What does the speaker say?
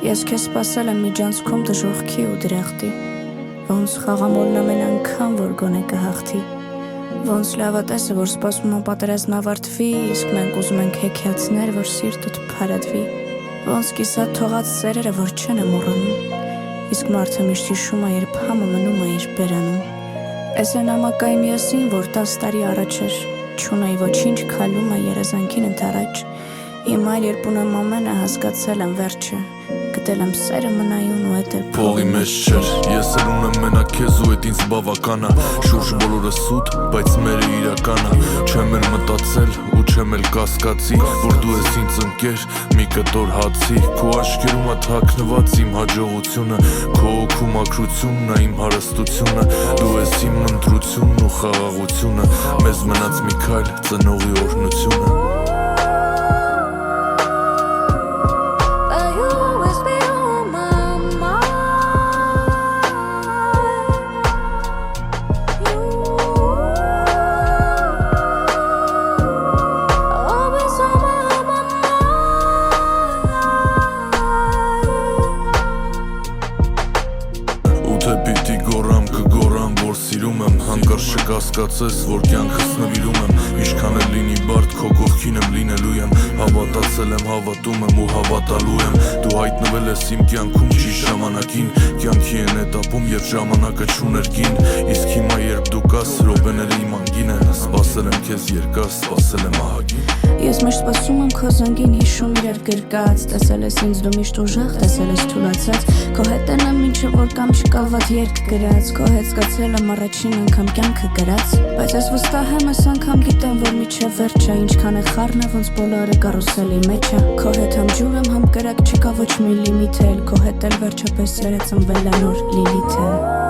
Ես քեզ սպասել եմ միջանցքում դժոխքի ու դրախտի, ոնց խաղամոլն ամեն անգամ, որ գոնե կհաղթի, ոնց լավատեսը, որ սպասում է պատերազմն ավարտվի, իսկ մենք ուզում ենք հեքիաթներ, որ սիրտդ փարատվի, ոնց կիսատ թողած սերերը, որ չեն մոռանում, իսկ մարդը միշտ հիշում է, երբ համը մնում է իր բերանում։ Էս է նամակայի միասին, որ 10 տարի առաջ էր, չունեի ոչինչ, քալում է երազանքին ընդառաջ, իմ այլ երբ ունեմ ամենը հասկացել եմ վերջը, գտել եմ սերը մնայուն ու էդ էլ փողի մեջ չէր, ես էլ ունեմ մենակ քեզ ու էդ ինձ բավականա, շուրջը բոլորը սուտ, բայց մերը իրականը, չեմ էլ մտածել ու չեմ էլ կասկածի, որ դու ես ինձ ընկեր, մի կտոր հացի, քո աչքերում է թաքնված իմ հաջողությունը, քո օգու մաքրությունն է իմ հարստությունը, դու ես իմ ընտրությունն ու խաղաղությունը, մեզ մնաց մի քայլ ծնողի օրհնությունը։ Պիտի գորամ կգորամ, որ սիրում եմ, հանկարծ չկասկածես, որ կյանքս նվիրում եմ, ինչքան էլ լինի բարդ, քո կողքին եմ լինելու եմ, հավատացել եմ, հավատում եմ ու հավատալու եմ, դու հայտնվել ես իմ կյանքում ճիշտ ժամանակին, կյանքի են էտապում, երբ ժամանակը չուներ կին, իսկ հիմա երբ դու կաս, րոպեները իմ անգին են, սպասել եմ քեզ երկար, սպասել եմ ահագին։ Ես միշտ սպասում եմ քո զանգին, հիշում իրար գրկած, տեսել ես ինձ դու միշտ ուժեղ, տեսել ես թուլացած, քո հետ եմ մինչև որ կամ չկա վատ երկ գրած, քո հետ զգացել եմ առաջին անգամ կյանքը գրած, բայց ես վստահ եմ այս անգամ գիտեմ, որ միջև վերջը, ինչքան է խառն է, ոնց բոլորը կարուսելի մեջ է, քո հետ համ ջուր եմ, համ կրակ, չկա ոչ մի լիմիտ էլ, քո հետ էլ վերջապես սերը ծնվել է նոր Լիլիթը։